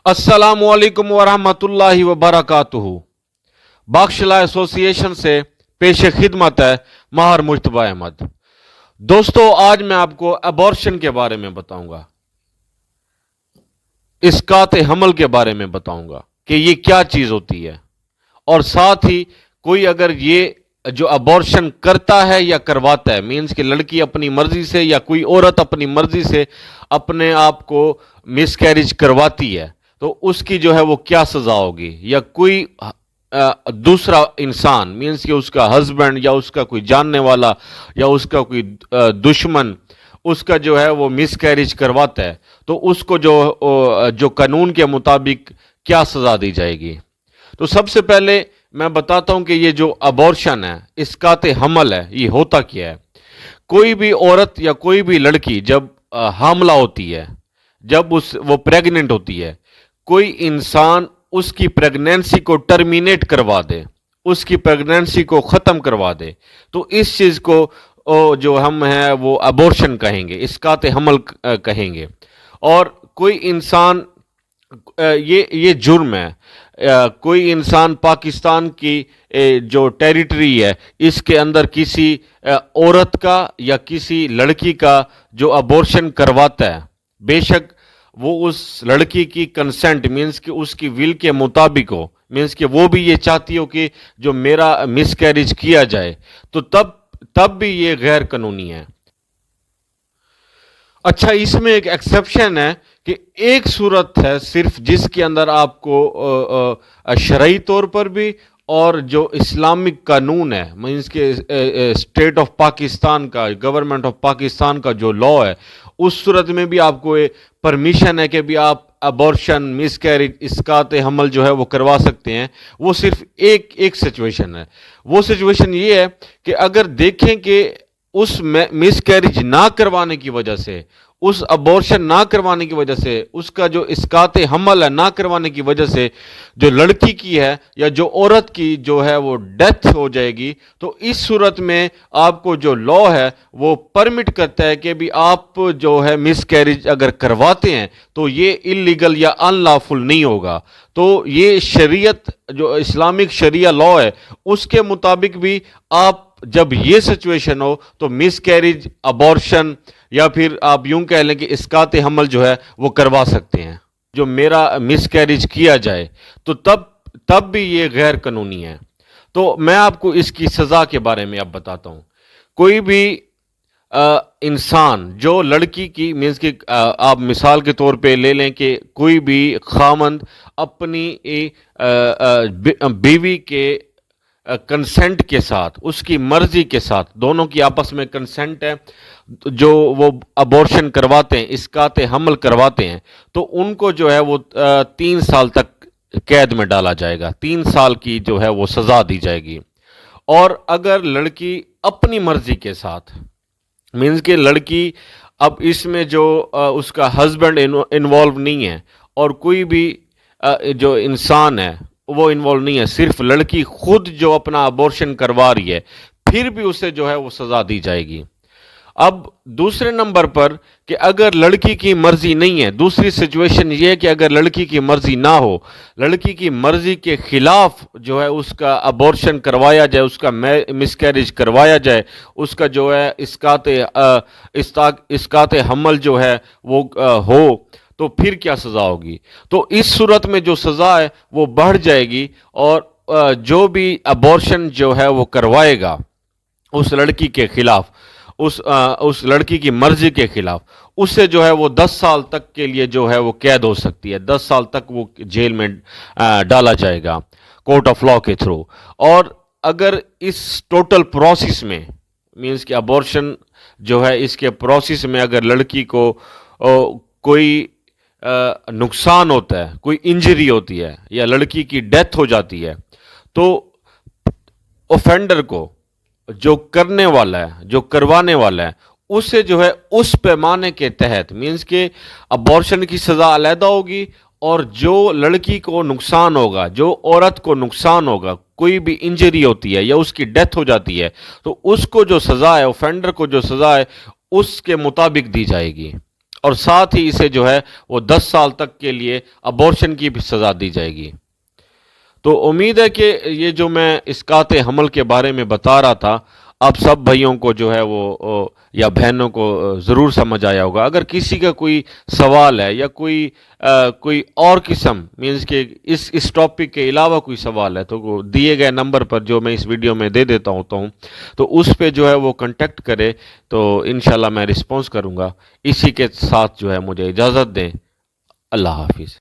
अस्सलामुअलैकुम वरहमतुल्लाहि वबरकातुहू। बख्शला एसोसिएशन से पेश खिदमत है माहर मुश्तबा अहमद। दोस्तों, आज मैं आपको अबॉर्शन के बारे में बताऊंगा, इसकात हमल के बारे में बताऊंगा कि ये क्या चीज़ होती है, और साथ ही कोई अगर ये जो अबॉर्शन करता है या करवाता है, मीन्स कि लड़की अपनी मर्जी से या कोई औरत अपनी मर्जी से अपने आप को मिसकैरेज करवाती है, तो उसकी जो है वो क्या सज़ा होगी, या कोई दूसरा इंसान मीन्स कि उसका हस्बैंड या उसका कोई जानने वाला या उसका कोई दुश्मन उसका जो है वो मिसकैरेज करवाता है, तो उसको जो कानून के मुताबिक क्या सज़ा दी जाएगी। तो सबसे पहले मैं बताता हूं कि ये जो अबॉर्शन है, इसकात हमल है, ये होता क्या है। कोई भी औरत या कोई भी लड़की जब हामला होती है, जब वो प्रेग्नेंट होती है, कोई इंसान उसकी प्रेगनेंसी को टर्मिनेट करवा दे, उसकी प्रेगनेंसी को ख़त्म करवा दे, तो इस चीज़ को जो हम हैं वो अबॉर्शन कहेंगे, इसकात हमल कहेंगे। और कोई इंसान ये जुर्म है, कोई इंसान पाकिस्तान की जो टेरिटरी है इसके अंदर किसी औरत का या किसी लड़की का जो अबॉर्शन करवाता है, बेशक वो उस लड़की की कंसेंट मीन्स कि उसकी विल के मुताबिक हो, मीन्स कि वो भी ये चाहती हो कि जो मेरा मिसकैरेज किया जाए, तो तब भी ये गैर कानूनी है। अच्छा, इसमें एक एक्सेप्शन है कि एक सूरत है सिर्फ जिसके अंदर आपको शरई तौर पर भी और जो इस्लामिक कानून है, मीन्स के स्टेट ऑफ पाकिस्तान का, गवर्नमेंट ऑफ पाकिस्तान का जो लॉ है, उस सूरत में भी आपको परमिशन है कि भी आप अबॉर्शन, मिसकैरेज, इसकात हमल जो है वो करवा सकते हैं। वो सिर्फ एक सिचुएशन है। वो सिचुएशन ये है कि अगर देखें कि उस मिसकैरेज ना करवाने की वजह से, उस अबॉर्शन ना करवाने की वजह से, उसका जो इसकात हमल है ना करवाने की वजह से जो लड़की की है या जो औरत की जो है वो डेथ हो जाएगी, तो इस सूरत में आपको जो लॉ है वो परमिट करता है कि भी आप जो है मिसकैरेज अगर करवाते हैं तो ये इलीगल या अनलॉफुल नहीं होगा। तो ये शरीयत जो इस्लामिक शरिया लॉ है उसके मुताबिक भी आप जब ये सिचुएशन हो तो मिसकैरेज, अबॉर्शन या फिर आप यूं कह लें कि इसकात हमल जो है वो करवा सकते हैं। जो मेरा मिसकैरेज किया जाए तो तब भी ये गैर कानूनी है। तो मैं आपको इसकी सज़ा के बारे में अब बताता हूँ। कोई भी इंसान जो लड़की की मीन्स कि आप मिसाल के तौर पे ले लें कि कोई भी खामंद अपनी बीवी के कंसेंट के साथ, उसकी मर्जी के साथ, दोनों की आपस में कंसेंट है, जो वो अबॉर्शन करवाते हैं, इसकात हमल करवाते हैं, तो उनको जो है वो 3 साल तक कैद में डाला जाएगा, 3 साल की जो है वो सज़ा दी जाएगी। और अगर लड़की अपनी मर्जी के साथ, मीन्स कि लड़की अब इसमें जो उसका हस्बैंड इन्वॉल्व नहीं है और कोई भी जो इंसान है वो इन्वॉल्व नहीं है, सिर्फ लड़की खुद जो अपना अबॉर्शन करवा रही है, फिर भी उसे जो है वो सज़ा दी जाएगी। अब दूसरे नंबर पर कि अगर लड़की की मर्जी नहीं है, दूसरी सिचुएशन ये है कि अगर लड़की की मर्जी ना हो, लड़की की मर्जी के खिलाफ जो है उसका अबॉर्शन करवाया जाए, उसका मिसकैरेज करवाया जाए, उसका जो है इसकात हमल जो है वो हो, तो फिर क्या सज़ा होगी। तो इस सूरत में जो सज़ा है वो बढ़ जाएगी, और जो भी अबॉर्शन जो है वो करवाएगा उस लड़की के खिलाफ, उस लड़की की मर्जी के खिलाफ, उससे जो है वो 10 साल तक के लिए जो है वो कैद हो सकती है, 10 साल तक वो जेल में डाला जाएगा कोर्ट ऑफ लॉ के थ्रू। और अगर इस टोटल प्रोसेस में, मीन्स कि अबॉर्शन जो है इसके प्रोसेस में अगर लड़की को कोई नुकसान होता है, कोई इंजरी होती है या लड़की की डेथ हो जाती है, तो ऑफेंडर को, जो करने वाला है, जो करवाने वाला है, उससे जो है उस पैमाने के तहत, मीन्स के अबॉर्शन की सज़ा अलहदा होगी, और जो लड़की को नुकसान होगा, जो औरत को नुकसान होगा, कोई भी इंजरी होती है या उसकी डेथ हो जाती है, तो उसको जो सज़ा है, ऑफेंडर को जो सज़ा है उसके मुताबिक दी जाएगी। اور ساتھ ہی اسے جو ہے وہ 10 سال تک کے لیے ابورشن کی بھی سزا دی جائے گی۔ تو امید ہے کہ یہ جو میں اسقاط حمل کے بارے میں بتا رہا تھا آپ سب بھائیوں کو جو ہے وہ یا بہنوں کو ضرور سمجھ آیا ہوگا۔ اگر کسی کا کوئی سوال ہے یا کوئی اور قسم مینس کہ اس ٹاپک کے علاوہ کوئی سوال ہے تو وہ دیے گئے نمبر پر جو میں اس ویڈیو میں دے دیتا ہوتا ہوں تو اس پہ جو ہے وہ کنٹیکٹ کرے تو انشاءاللہ میں رسپانس کروں گا۔ اسی کے ساتھ جو ہے مجھے اجازت دیں۔ اللہ حافظ۔